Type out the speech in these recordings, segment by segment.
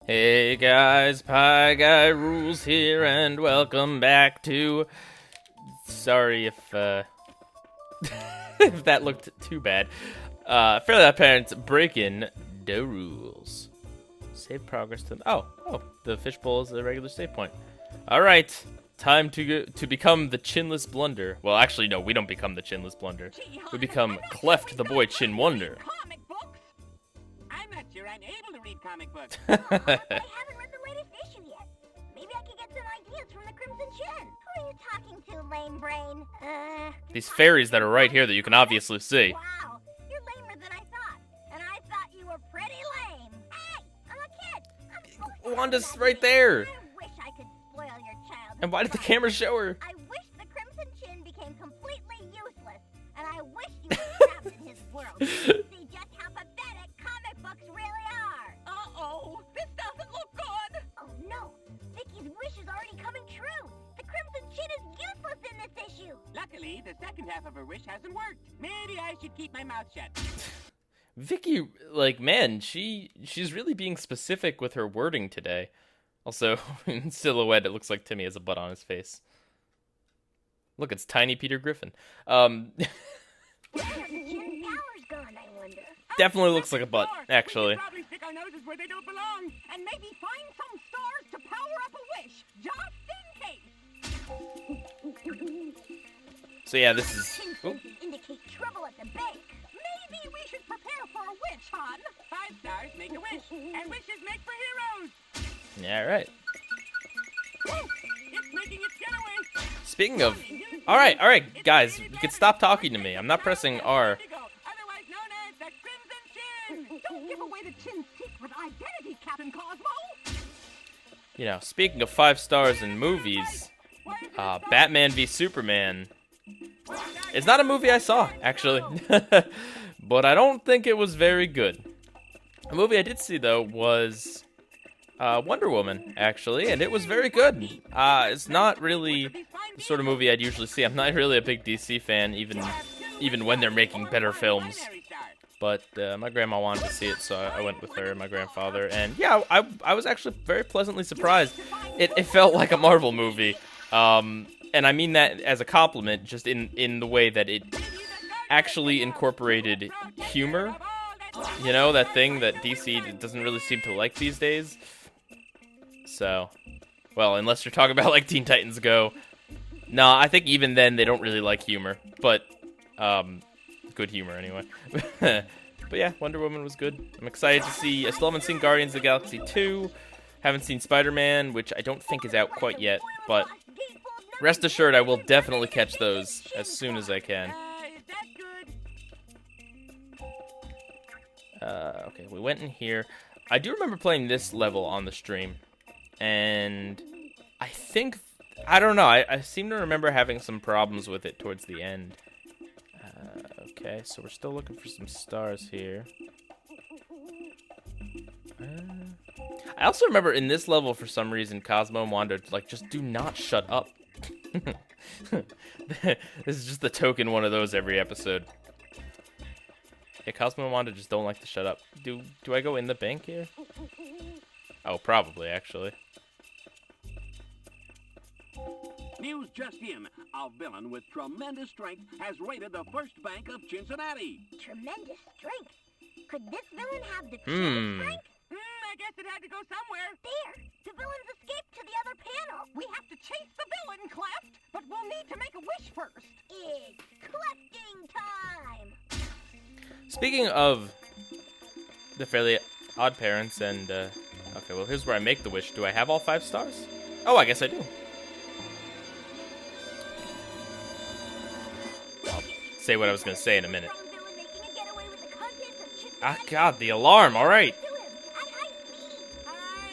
Hey guys, Pieguy Rules here, and welcome back to... Sorry if if that looked too bad. Fairly Odd Parents, Breakin' the Rules. Save progress to... Oh, the fishbowl is the regular save point. Alright, time to become the Chinless Blunder. Well, actually, no, we don't become the Chinless Blunder. We become Cleft the Boy Chin Wonder. I'm not sure I'm able to read comic books. I haven't read the latest issue yet. Maybe I could get some ideas from the Crimson Chin. Who are you talking to, lame brain? These fairies that are right here that you can obviously see. Wow, you're lamer than I thought. And I thought you were pretty lame. Hey, I'm a kid. I'm supposed to Wanda's know right that. there. I wish I could spoil your childhood. And why did the camera show her? I wish the Crimson Chin became completely useless. And I wish you were trapped in his world. See just how pathetic comic books really are. Uh-oh, this doesn't look good. Oh no, Vicky's wish is already coming true. The Crimson Chin is useless in this issue. Luckily, the second half of her wish hasn't worked. Maybe I should keep my mouth shut. Vicky, like, man, she's really being specific with her wording today. Also, in silhouette, it looks like Timmy has a butt on his face. Look, it's tiny Peter Griffin. Where have the Chin powers gone, I wonder? Definitely looks like a butt, actually. We should probably stick our noses where they don't belong, and maybe find some stars to power up a wish, just in case. So yeah, this is... Chin Oh, senses indicate trouble at the bank. Maybe we should prepare for a wish, hon. 5 stars make a wish, and wishes make for heroes. yeah, right. It's making its getaway. Speaking of... Alright, guys, you can stop talking to me. I'm not pressing R. Otherwise known as the Crimson Chin. Don't give away the Chin's secret identity, Captain Cosmo. You know, speaking of 5 stars in movies, Batman v Superman is not a movie I saw, actually. But I don't think it was very good. A movie I did see, though, was Wonder Woman, actually, and it was very good. It's not really the sort of movie I'd usually see. I'm not really a big DC fan, even when they're making better films. But my grandma wanted to see it, so I went with her and my grandfather. And yeah, I was actually very pleasantly surprised. It felt like a Marvel movie. And I mean that as a compliment, just in the way that it actually incorporated humor. You know, that thing that DC doesn't really seem to like these days. So, well, unless you're talking about like Teen Titans Go. No, I think even then they don't really like humor. But, good humor anyway. But yeah, Wonder Woman was good. I'm excited to see... I still haven't seen Guardians of the Galaxy 2. Haven't seen Spider-Man, which I don't think is out quite yet. But rest assured, I will definitely catch those as soon as I can. Is that good? Okay, we went in here. I do remember playing this level on the stream. And I think... I don't know. I seem to remember having some problems with it towards the end. Okay, so we're still looking for some stars here. I also remember in this level, for some reason, Cosmo and Wanda, like, just do not shut up. This is just the token one of those every episode. Yeah, Cosmo and Wanda just don't like to shut up. Do I go in the bank here? Oh, probably, actually. News just in. A villain with tremendous strength has raided the first bank of Cincinnati. Tremendous strength. Could this villain have the Hmm. Chin strength? I guess it had to go somewhere. There, the villain's escaped to the other panel. We have to chase the villain, Cleft, but we'll need to make a wish first. It's collecting time. Speaking of the Fairly Odd Parents and, okay, well, here's where I make the wish. Do I have all 5 stars? Oh, I guess I do. I'll say what I was going to say in a minute. Strong villain making a getaway with the contents of Chin Ah, God, the alarm, all right. to him at high speed. High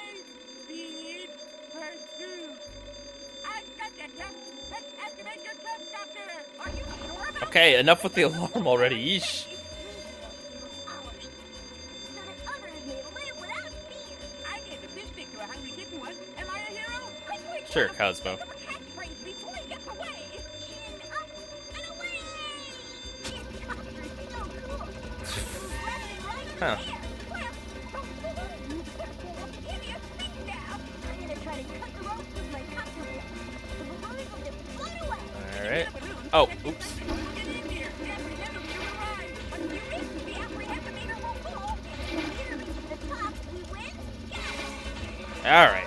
speed pursuit. I've got that, Cleft. Let's activate your Cleft Doctor. Are you sure about Okay, enough with the alarm already. Yeesh. Hours. So that others may live without fear. I gave a fish stick to a hungry kitten once. Am I a hero? Quickly, Sure, Cleft. Cosmo. Think of a catchphrase before he gets away. Chin up and away! This copter is so cool. Left and right Huh. there. Cleft, don't move. Idiot. Alright.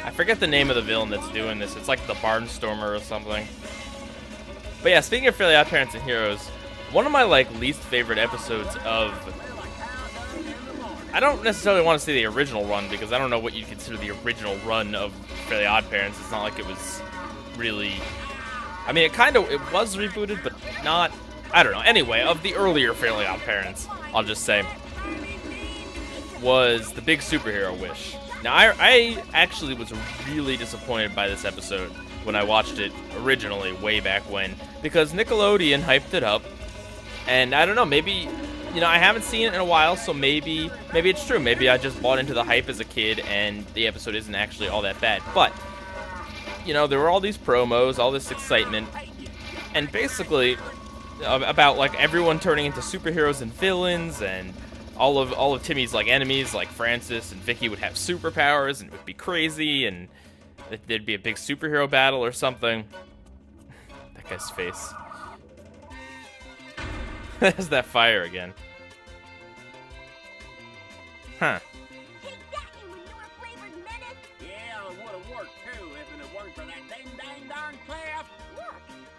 I forget the name of the villain that's doing this. It's like the Barnstormer or something. But yeah, speaking of Fairly Odd Parents and Heroes, one of my least favorite episodes of... I don't necessarily want to say the original run, because I don't know what you'd consider the original run of Fairly Odd Parents. It's not like it was really... I mean, it was rebooted, but not... I don't know. Anyway, of the earlier Fairly Odd Parents, I'll just say, was the Big Superhero Wish. Now, I actually was really disappointed by this episode when I watched it originally, way back when, because Nickelodeon hyped it up, and I don't know, maybe, I haven't seen it in a while, so maybe it's true. Maybe I just bought into the hype as a kid, and the episode isn't actually all that bad. But, there were all these promos, all this excitement, and basically about everyone turning into superheroes and villains, and all of Timmy's enemies, like Francis and Vicky, would have superpowers, and it would be crazy, and there'd be a big superhero battle or something. That guy's face. There's that fire again. Huh. Take that, you manure flavored menace! Yeah, it would have worked too if it weren't for that dang darn cliff. Look,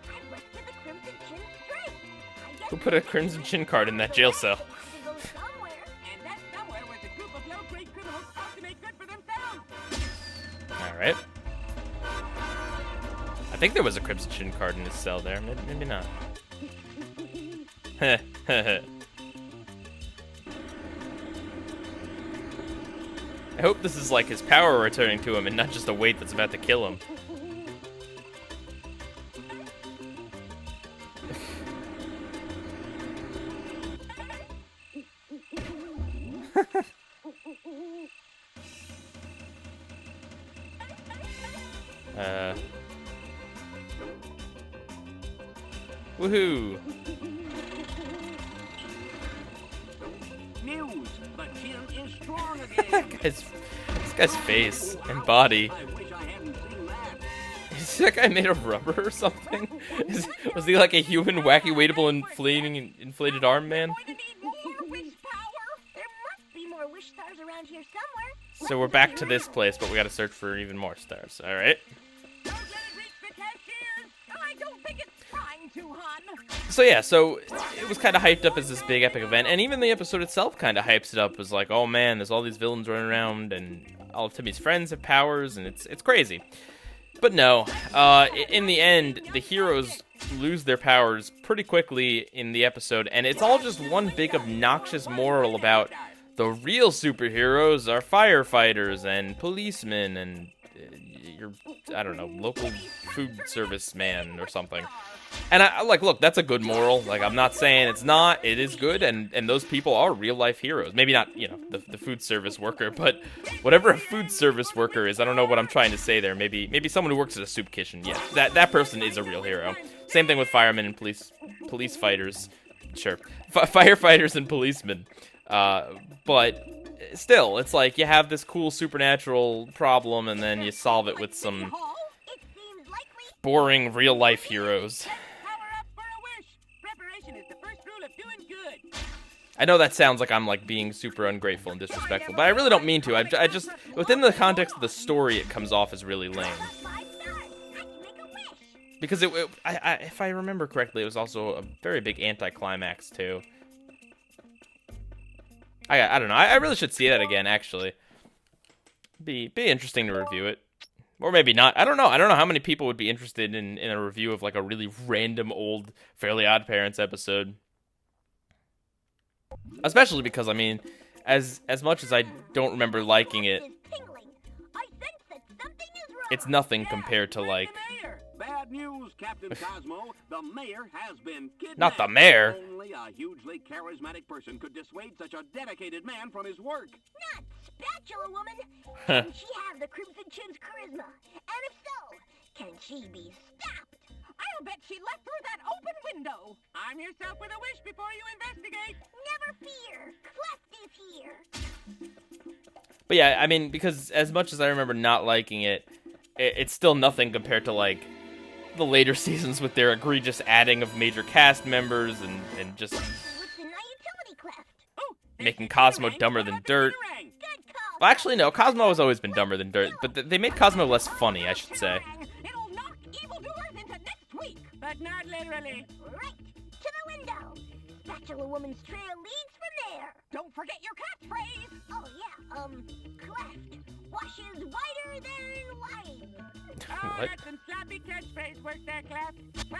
I went to the Crimson Chin straight. I guess Who put a Crimson Chin card in that jail cell? to go somewhere. And that somewhere was a group of low-grade criminals out to make good for themselves. Alright. I think there was a Crimson Chin card in his cell there. Maybe not. I hope this is his power returning to him and not just a weight that's about to kill him. Woohoo! News, the chin is strong again. This guy's face and body. I wish I hadn't seen that. Is that guy made of rubber or something? Was he like a human, wacky, waitable, inflated arm man? Going to need more wish power. There must be more wish stars around here somewhere. So we're back to this place, but we gotta search for even more stars. Alright. Don't let it reach the cashiers. I don't think it's trying to, hon. So yeah, so it was kind of hyped up as this big epic event, and even the episode itself kind of hypes it up. It was like, oh man, there's all these villains running around, and all of Timmy's friends have powers, and it's crazy. But no, in the end, the heroes lose their powers pretty quickly in the episode, and it's all just one big obnoxious moral about the real superheroes are firefighters and policemen and your, I don't know, local food service man or something. And I look, that's a good moral. I'm not saying it's not. It is good, and those people are real life heroes. Maybe not, the food service worker, but whatever a food service worker is, I don't know what I'm trying to say there. Maybe someone who works at a soup kitchen. Yeah, that person is a real hero. Same thing with firemen and police fighters. Sure, firefighters and policemen. But still, it's like you have this cool supernatural problem, and then you solve it with some It seems likely. boring real life heroes. Power up for a wish. Preparation is the first rule of doing good. I know that sounds like I'm being super ungrateful and disrespectful, but I really don't mean to. I just, within the context of the story, it comes off as really lame. 5 stars. I can make a wish. Because if I remember correctly, it was also a very big anticlimax too. I don't know. I really should see that again. Actually, be interesting to review it, or maybe not. I don't know. I don't know how many people would be interested in a review of a really random old Fairly Odd Parents episode. Especially because as much as I don't remember liking it, Is tingling. I sense that something is wrong. it's nothing compared to The mayor. Bad news, Captain Cosmo. The mayor has been kidnapped. Not the mayor. Only a hugely charismatic person could dissuade such a dedicated man from his work. Not Spatula Woman. Can she have the Crimson Chin's charisma? And if so, can she be stopped? I'll bet she left through that open window. Arm yourself with a wish before you investigate. Never fear. Cleft is here. But yeah, because as much as I remember not liking it, it's still nothing compared to the later seasons with their egregious adding of major cast members and just What's in my utility cleft? Oh, making Cosmo dumber than dirt. Well, actually, no. Cosmo has always been dumber than dirt, but they made Cosmo less funny, I should say. It'll knock evildoers into next week, but not literally. Right to the window. Spatula Woman's trail leads from there. Don't forget your catchphrase. Oh yeah, cleft washes whiter than white. Oh, What? that's some sloppy catchphrase work there, Clef. Well,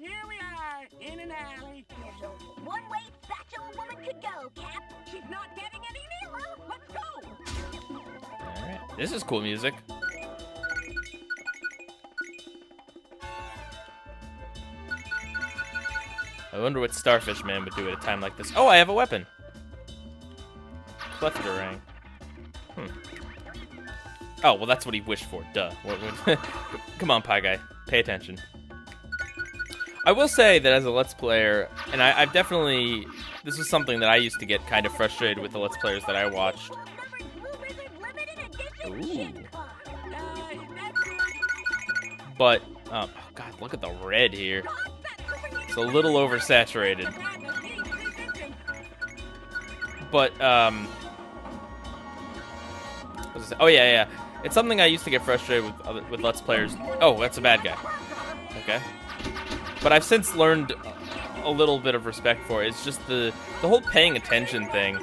here we are, in an alley. There's only one way Spatula Woman could go, Cap. She's not getting any nearer. Let's go. Alright. This is cool music. I wonder what Starfish Man would do at a time like this. Oh, I have a weapon. Clefterang. Oh, well, that's what he wished for. Duh. Come on, Pieguy. Pay attention. I will say that as a Let's Player, and I've definitely... This was something that I used to get kind of frustrated with the Let's Players that I watched. Ooh. But, oh, God, look at the red here. It's a little oversaturated. But, what was it? Oh, yeah. It's something I used to get frustrated with Let's Players. Oh, that's a bad guy. Okay. But I've since learned a little bit of respect for it. It's just the whole paying attention thing.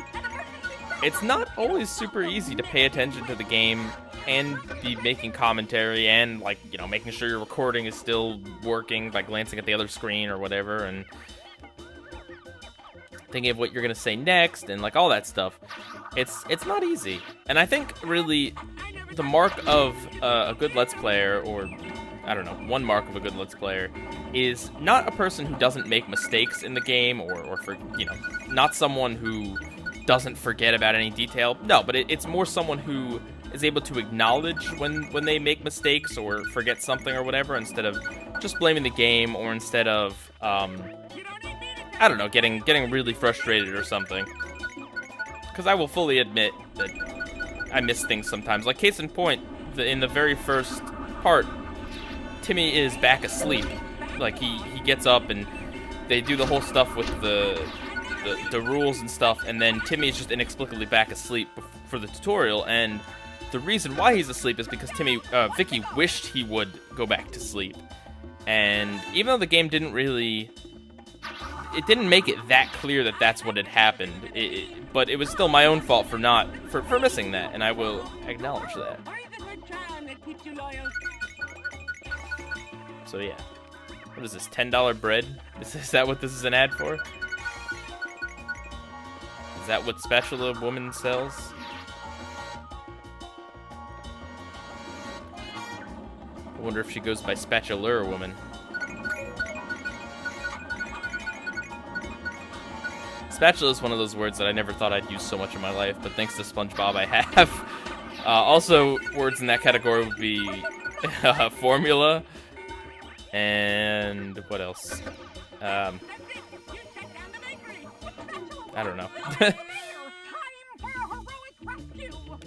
It's not always super easy to pay attention to the game and be making commentary and, like, you know, making sure your recording is still working, like glancing at the other screen or whatever, and thinking of what you're gonna say next and, like, all that stuff. It's not easy. And I think, really, the mark of a good Let's Player, or, I don't know, one mark of a good Let's Player, is not a person who doesn't make mistakes in the game, or for, you know, not someone who doesn't forget about any detail. No, but it's more someone who is able to acknowledge when they make mistakes or forget something or whatever, instead of just blaming the game, or instead of, I don't know, getting really frustrated or something. Because I will fully admit that I miss things sometimes. Like, case in point, in the very first part, Timmy is back asleep. Like, he gets up and they do the whole stuff with the rules and stuff, and then Timmy is just inexplicably back asleep for the tutorial, and the reason why he's asleep is because Vicky wished he would go back to sleep. And even though the game didn't really... It didn't make it that clear that that's what had happened, but it was still my own fault for missing that, and I will acknowledge that. So yeah. What is this, $10 bread? Is that what this is an ad for? Is that what Spatula Woman sells? I wonder if she goes by Spatula Woman. Spatula is one of those words that I never thought I'd use so much in my life, but thanks to SpongeBob I have. Also, words in that category would be formula, and what else? I don't know.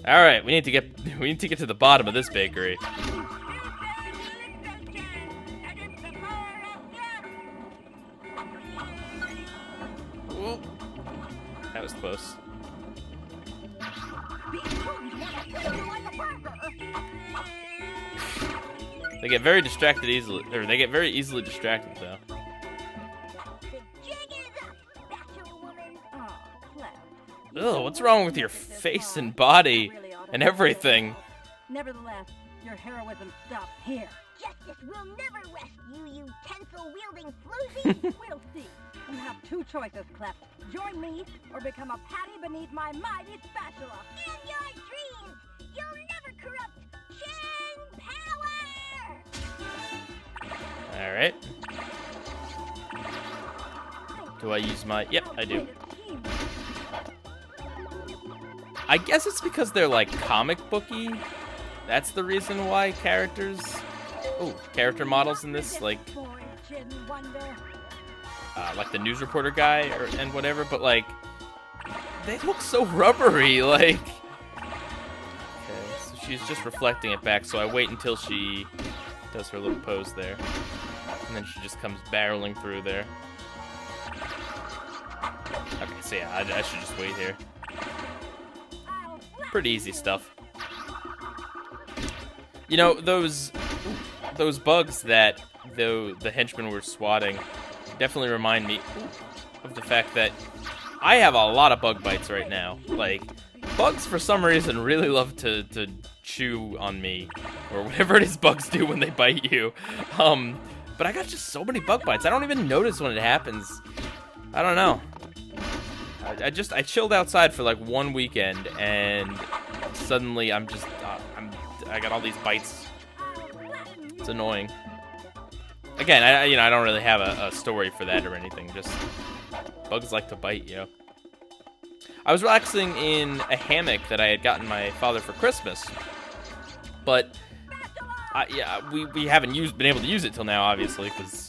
All right, we need to get to the bottom of this bakery. Ooh. That was close. They get very distracted easily, or they get very easily distracted though. Ugh, what's wrong with your face and body and everything? Nevertheless, your heroism stops here. Justice will never rescue you, pencil-wielding floozy. We'll see. You have two choices, Clef. Join me, or become a patty beneath my mighty spatula. In your dreams, you'll never corrupt Chin Power! Alright. Do I use my... Yep, I do. I guess it's because they're, like, comic booky. That's the reason why character models in this, like the news reporter guy and whatever, but, like, they look so rubbery, like... Okay, so she's just reflecting it back, so I wait until she does her little pose there. And then she just comes barreling through there. Okay, So yeah, I should just wait here. I'll slap Pretty easy stuff. You know, those bugs that the henchmen were swatting definitely remind me of the fact that I have a lot of bug bites right now. Like, bugs for some reason really love to chew on me, or whatever it is bugs do when they bite you. But I got just so many bug bites. I don't even notice when it happens. I don't know. I chilled outside for like one weekend, and suddenly I got all these bites. It's annoying. Again, I don't really have a story for that or anything. Just bugs like to bite you. I was relaxing in a hammock that I had gotten my father for Christmas, but we haven't been able to use it till now, obviously, because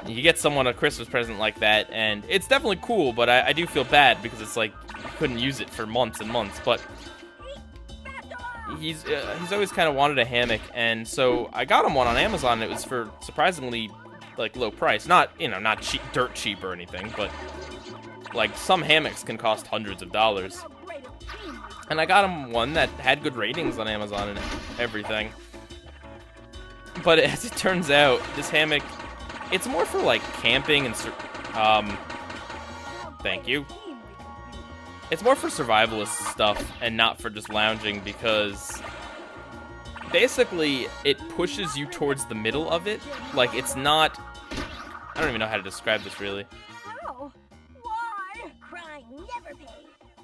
you get someone a Christmas present like that, and it's definitely cool. But I do feel bad because it's like you couldn't use it for months and months. But he's always kind of wanted a hammock, and so I got him one on Amazon. And it was for surprisingly like low price, not cheap, dirt cheap or anything, but like some hammocks can cost hundreds of dollars. And I got him one that had good ratings on Amazon and everything. But as it turns out, this hammock, it's more for like camping and thank you. It's more for survivalist stuff and not for just lounging, because basically it pushes you towards the middle of it. Like, it's not, I don't even know how to describe this really. How? Why? Crime never pays.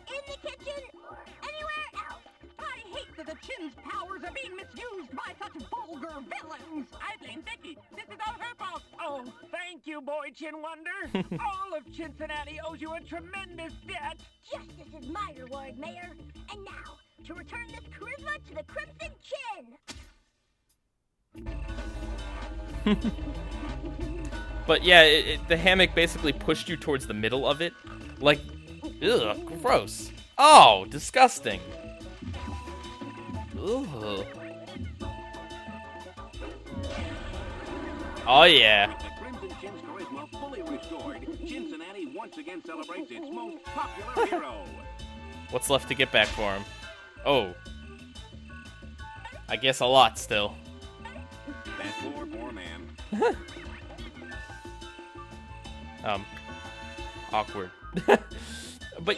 In the kitchen or anywhere else. I hate that the Chin's powers are being misused by such vulgar villains. I blame Vicky. This is all her fault. Oh, thank you, boy Chin Wonder. All of Cincinnati owes you a tremendous debt. Justice is my reward, Mayor. And now, to return this charisma to the Crimson Chin. But yeah, the hammock basically pushed you towards the middle of it. Like, ugh, gross. Oh, disgusting. Ugh. Oh yeah. With the Crimson Chin's charisma fully restored, Cincinnati once again celebrates its most popular hero. What's left to get back for him? Oh. I guess a lot still. That poor man. Awkward. But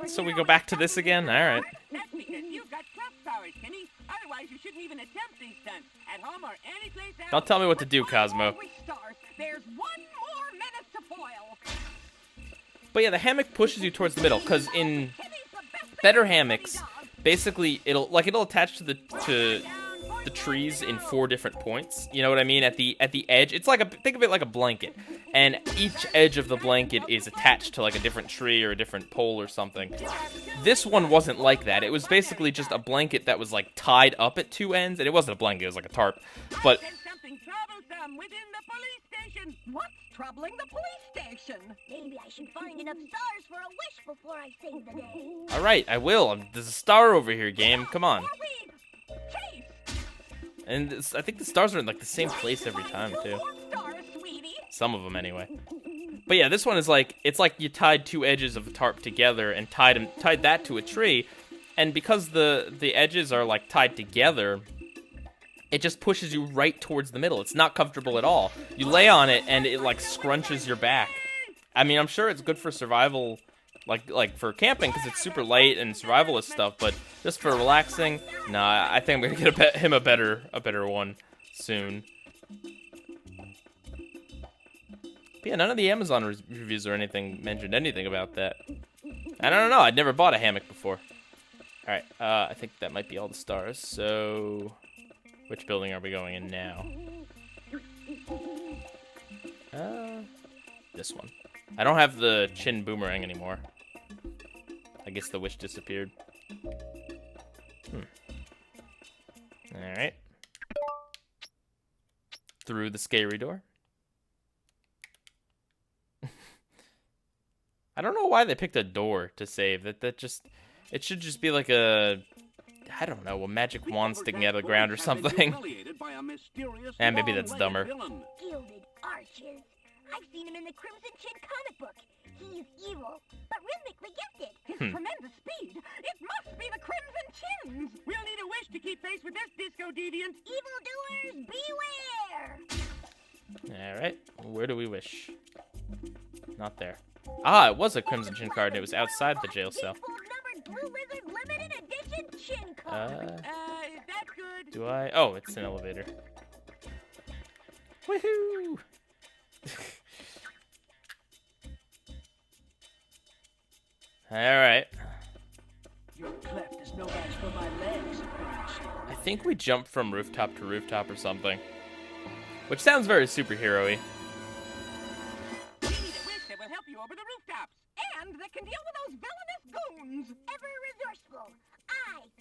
so we go back to this again? Alright. That's because you've got club powers, Kenny. Otherwise, you shouldn't even attempt these stunts. At home or anyplace else. Don't tell me what to do, Cosmo. There's one more menace to foil. But yeah, the hammock pushes you towards the middle, because in better hammocks, basically it'll attach to the trees in 4 different points. You know what I mean? At the edge, it's like think of it like a blanket, and each edge of the blanket is attached to like a different tree or a different pole or something. This one wasn't like that. It was basically just a blanket that was like tied up at 2 ends, and it wasn't a blanket, it was like a tarp. But There's something troublesome within the police station. What's troubling the police station? Maybe I should find enough stars for a wish before I save the day. all right, I will. There's a star over here, game. Come on. Chase! And I think the stars are in like the same place every time too. Stars, sweetie. Some of them anyway. But yeah, this one is like, it's like you tied 2 edges of a tarp together and tied that to a tree, and because the edges are like tied together, it just pushes you right towards the middle. It's not comfortable at all. You lay on it and it like scrunches your back. I mean, I'm sure it's good for survival, like for camping, because it's super light and survivalist stuff, but just for relaxing, nah, I think I'm gonna get him a better one soon. But yeah, none of the Amazon reviews or anything mentioned anything about that. I don't know, I'd never bought a hammock before. Alright, I think that might be all the stars, so which building are we going in now? This one. I don't have the chin boomerang anymore. I guess the wish disappeared. Alright. Through the scary door. I don't know why they picked a door to save. It should just be like a, I don't know, a magic wand sticking out of the ground or something. And maybe that's dumber. Gilded arches. I've seen him in the Crimson Chin comic book. He's evil, but rhythmically gifted. His tremendous speed. It must be the Crimson Chins. We'll need a wish to keep pace with this disco deviant. Evildoers, beware! Alright, where do we wish? Not there. Ah, it was a Crimson Chin card and it was outside the jail cell. Numbered Blue Wizard limited edition chin card. Is that good? Do I? Oh, it's an elevator. Woohoo! Alright. Your cleft is no match for my legs, I think we jumped from rooftop to rooftop or something. Which sounds very superhero-y. We need a wish that will help you over the rooftops. And that can deal with those villainous goons. Ever resourceful. I,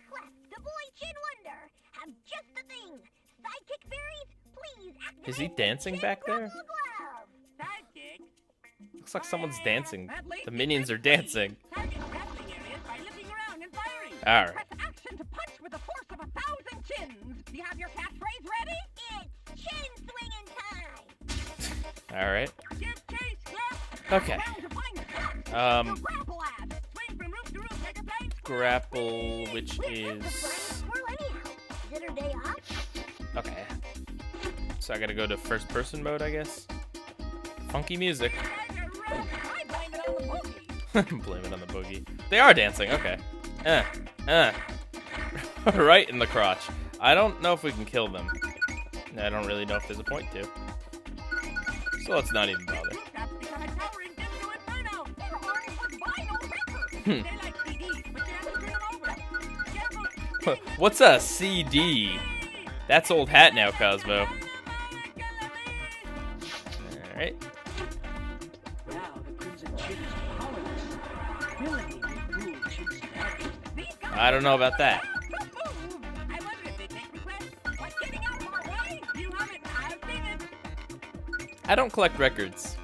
Clef, the boy Chin Wonder, have just the thing. Sidekick fairies, please activate Is he dancing back there? Grapple Glove. Sidekick. Looks like someone's dancing. That lazy The minions are trick dancing. Target grappling areas by looking around and firing. Alright. Press action to punch with the force of 1,000 chins. Do you have your catchphrase ready? It's chin swinging time. Alright. Give chase, Clef. Okay. Round to find the spot. Um, To grapple at. Swing from roof to roof like a plane. grapple, which Where's the is... squirrel anyhow? Is it her day off? Okay. So I gotta go to first person mode, I guess. Funky music. I blame it on the boogie. Blame it on the boogie. They are dancing, okay. Right in the crotch. I don't know if we can kill them. I don't really know if there's a point to. So let's not even bother. Rooftops become a towering disco inferno. They're orange with vinyl records. They like CDs, but you have to turn them over. Careful. What's a CD? That's old hat now, Cosmo. Alright. Now the Crimson Chin is powerless. Villainy will rule Cincinnati. I don't know about that. I wonder if they take requests. What's getting out of our way? You have it. I've seen it. I don't collect records.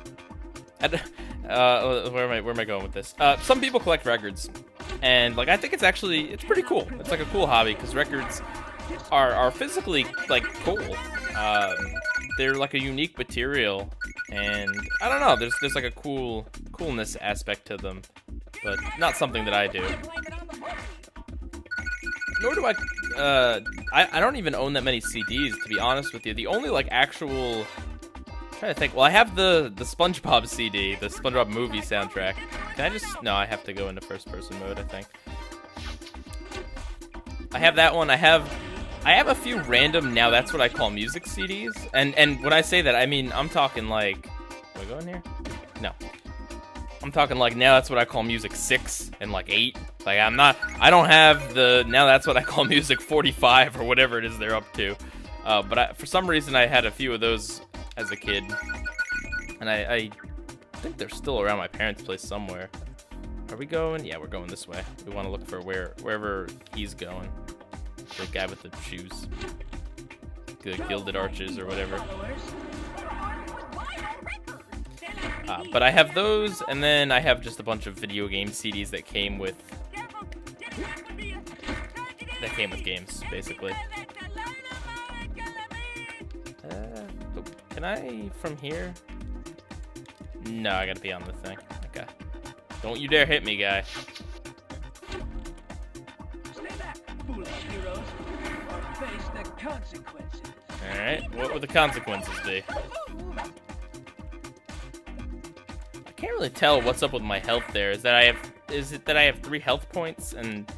Where am I going with this? Some people collect records, and like I think it's pretty cool. It's like a cool hobby because records are physically like cool. They're like a unique material, and I don't know. There's like a coolness aspect to them, but not something that I do. Blame it on the boogie. Nor do I don't even own that many CDs, to be honest with you. The only like actual, I'm trying to think. Well, I have the SpongeBob CD, the SpongeBob movie soundtrack. Can I just? No, I have to go into first person mode, I think. I have that one. I have a few random now that's what I call music CDs. And when I say that, I mean I'm talking like, do I go in here? No. I'm talking like now that's what I call music 6 and like 8. Like I don't have the now that's what I call music 45 or whatever it is they're up to. But for some reason I had a few of those as a kid, and I think they're still around my parents' place somewhere. Are we going? Yeah, we're going this way. We want to look for wherever he's going. The guy with the shoes, the gilded arches or whatever. But I have those, and then I have just a bunch of video game CDs that came with games, basically. Can I from here? No, I gotta be on the thing. Okay. Don't you dare hit me, guy. Stay back, foolish heroes, or face the consequences. Alright, what would the consequences be? I can't really tell what's up with my health there. Is it that I have 3 health points and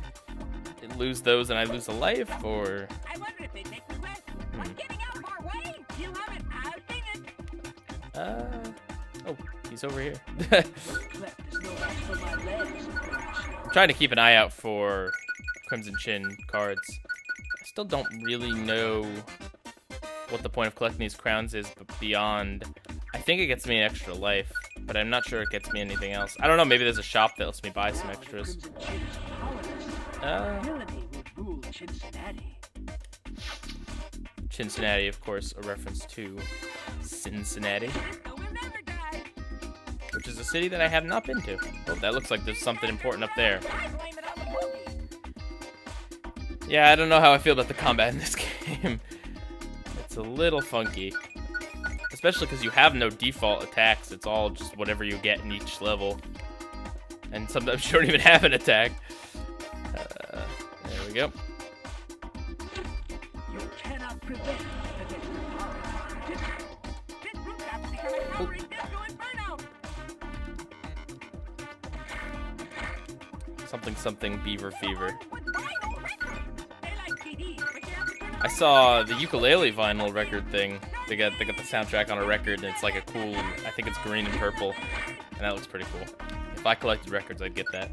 lose those and I lose a life, or? I wonder if they take requests. What's getting out of our way? You have it. I've seen it. Oh, he's over here. Cleft is no match for my legs. I'm trying to keep an eye out for Crimson Chin cards. I still don't really know what the point of collecting these crowns is, but beyond, I think it gets me an extra life, but I'm not sure it gets me anything else. I don't know, maybe there's a shop that lets me buy some extras. Crimson Chin is powerless. Villainy will rule Cincinnati. Cincinnati, of course, a reference to Cincinnati, Disco will never die. which is a city that I have not been to. Oh, that looks like there's something important up there. I blame it on the boogie. Yeah, I don't know how I feel about the combat in this game. It's a little funky. Especially because you have no default attacks. It's all just whatever you get in each level. And sometimes you don't even have an attack. There we go. You cannot prevent against the power. This root's got to become a towering disco inferno. Something something beaver fever. With vinyl records. They like CDs, but you have to turn I saw the ukulele vinyl record thing. They got the soundtrack on a record, and it's like a cool. I think it's green and purple, and that looks pretty cool. If I collected records, I'd get that.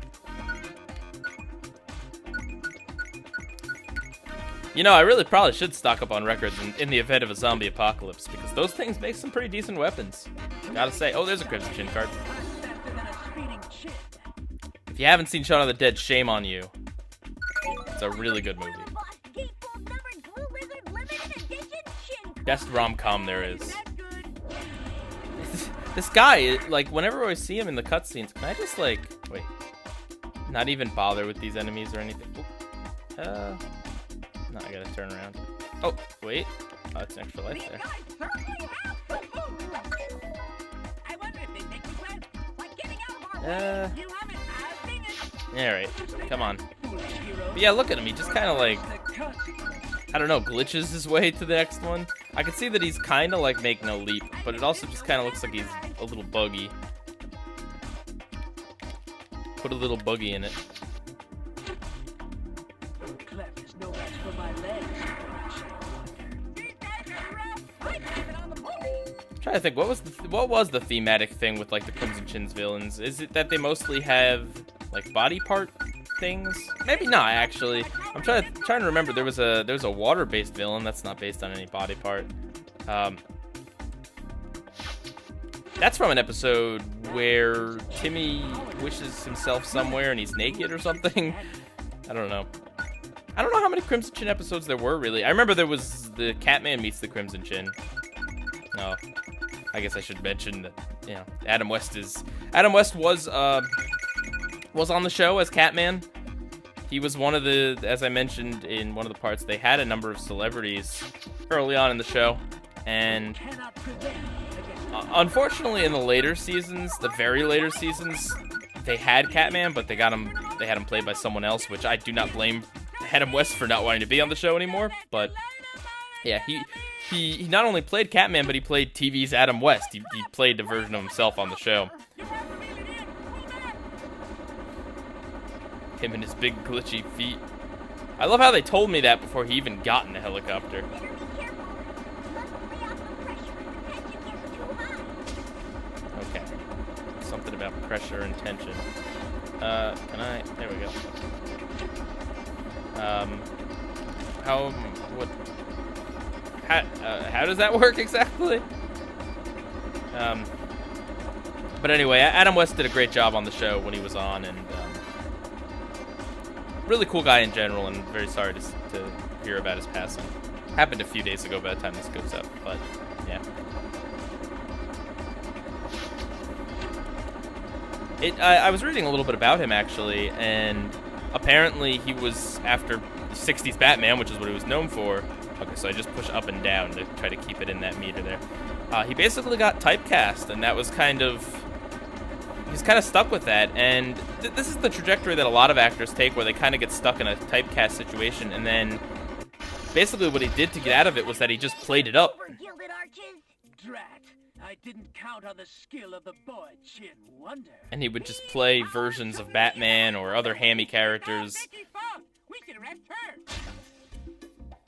You know, I really probably should stock up on records in the event of a zombie apocalypse, because those things make some pretty decent weapons. Gotta say. Oh, there's a Crimson Chin card. Faster than a speeding chin. If you haven't seen Shaun of the Dead, shame on you. It's a really good movie. Best rom-com there is. This guy, like, whenever I see him in the cutscenes, can I just, like, wait, not even bother with these enemies or anything? No, I gotta turn around. Oh, wait. Oh, it's an extra life there. I wonder if they make me glad, like getting out of our way. You haven't seen it. Alright, come on. Foolish hero. But yeah, look at him. He just kind of, like, The consequence. I don't know, glitches his way to the next one. I can see that he's kind of, like, making a leap, but it also just kind of looks like he's a little buggy. Put a little buggy in it. Clef is no match for my legs. These guys are rough. I blame it on the movie. I'm trying to think, what was the thematic thing with, like, the Crimson Chin's villains? Is it that they mostly have, like, body part things? Maybe not, actually. I'm trying to remember. There was a water-based villain that's not based on any body part. That's from an episode where Timmy wishes himself somewhere and he's naked or something. I don't know. I don't know how many Crimson Chin episodes there were, really. I remember there was the Catman meets the Crimson Chin. No, I guess I should mention that, you know, Adam West was on the show as Catman. He was one of the, as I mentioned in one of the parts, they had a number of celebrities early on in the show, and Cannot prevent against unfortunately in the later seasons, the very later seasons, they had Catman, but they had him played by someone else, which I do not blame Adam West for not wanting to be on the show anymore. But yeah, he not only played Catman, but he played TV's Adam West. He played a version of himself on the show. Him and his big glitchy feet. I love how they told me that before he even got in the helicopter. Better be careful. Must lay off the pressure if the tension gets too high. Okay. Something about pressure and tension. Can I? There we go. How does that work exactly? But anyway, Adam West did a great job on the show when he was on, and really cool guy in general, and very sorry to hear about his passing. Happened a few days ago by the time this goes up, but yeah. I was reading a little bit about him, actually, and apparently he was after 60s Batman, which is what he was known for. Okay, so I just push up and down to try to keep it in that meter there. He basically got typecast, and that was he's kind of stuck with that, and this is the trajectory that a lot of actors take, where they kind of get stuck in a typecast situation, and then basically what he did to get out of it was that he just played it up. For gilded arches. Drat. I didn't count on the skill of the boy Chin Wonder. And he would just play versions of Batman or other hammy characters. We should arrest her.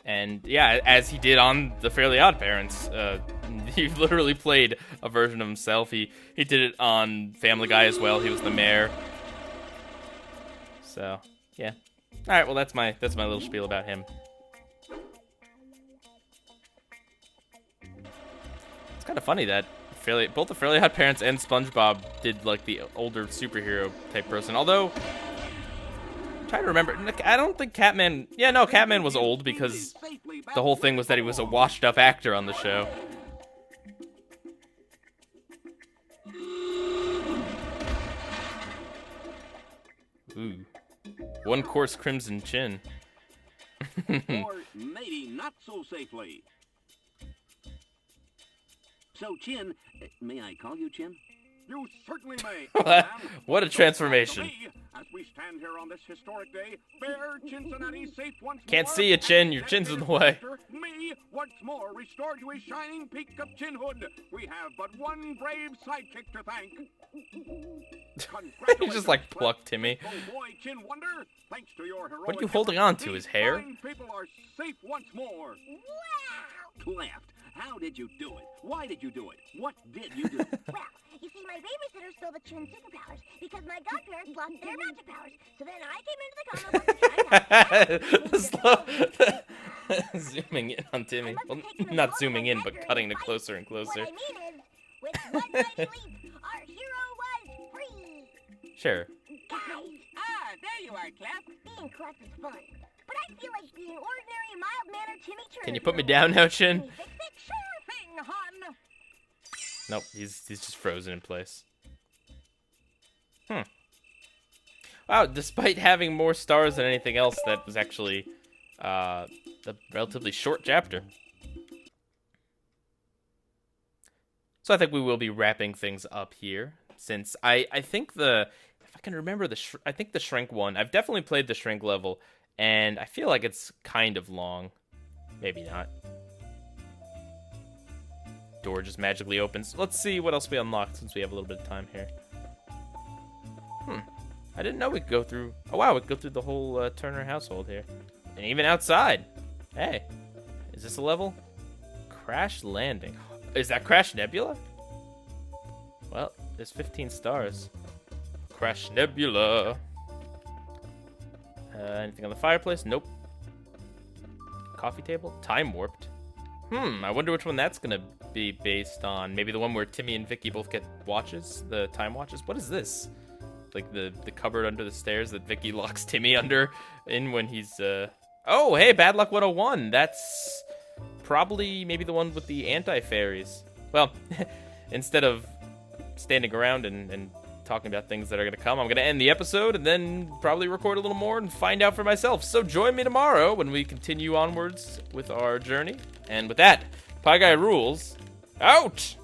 And yeah, as he did on The Fairly Odd Parents, he literally played a version of himself. He did it on Family Guy as well. He was the mayor. So yeah. All right. Well, that's my little spiel about him. It's kind of funny that both the Fairly Odd Parents and SpongeBob did like the older superhero type person. Although, I'm trying to remember, I don't think Catman. Yeah, no, Catman was old because the whole thing was that he was a washed-up actor on the show. Ooh, one course Crimson Chin. Or maybe not so safely. So, Chin, may I call you Chin? You certainly may. What a transformation. As we stand here on this historic day, fair Cincinnati safe once Can't more. see you, Chin. Your chin's in the way. Me, once more, restored to his shining peak of chinhood. We have but one brave sidekick to thank. He just like plucked Timmy. Oh boy, Chin Wonder. Thanks to your heroic What are you holding on to? His these hair? fine people are safe once more. Wow! Cleft, how did you do it? Why did you do it? What did you do? Well, you see, my babysitter stole the twin superpowers because my godparents lost their magic powers. So then I came into the comic book to try and Zooming in on Timmy. Well, not zooming in, but cutting to closer and closer. What I mean is, with one mighty leap, our hero was free. Sure. Guys, There you are, Clef. being Clef is fun, but I feel like being ordinary, mild-mannered Timmy Turner. Can you put me down now, Chin? Fix it? Sure thing, hon. Nope, he's just frozen in place. Wow, despite having more stars than anything else, that was actually a relatively short chapter. So I think we will be wrapping things up here, since I think if I can remember I think the Shrink one, I've definitely played the Shrink level, and I feel like it's kind of long. Maybe not. Door just magically opens. Let's see what else we unlocked since we have a little bit of time here. I didn't know we could go through... Oh, wow, we could go through the whole Turner household here. And even outside. Hey, is this a level? Crash Landing. Is that Crash Nebula? Well, there's 15 stars. Crash Nebula. Anything on the fireplace? Nope. Coffee table? Time warped. I wonder which one that's gonna be based on. Maybe the one where Timmy and Vicky both get watches? The time watches? What is this? Like the cupboard under the stairs that Vicky locks Timmy in when he's Oh, hey, Bad Luck 101. That's probably maybe the one with the anti-fairies. Well, instead of standing around and talking about things that are going to come, I'm going to end the episode and then probably record a little more and find out for myself. So join me tomorrow when we continue onwards with our journey. And with that, Pieguy rules out!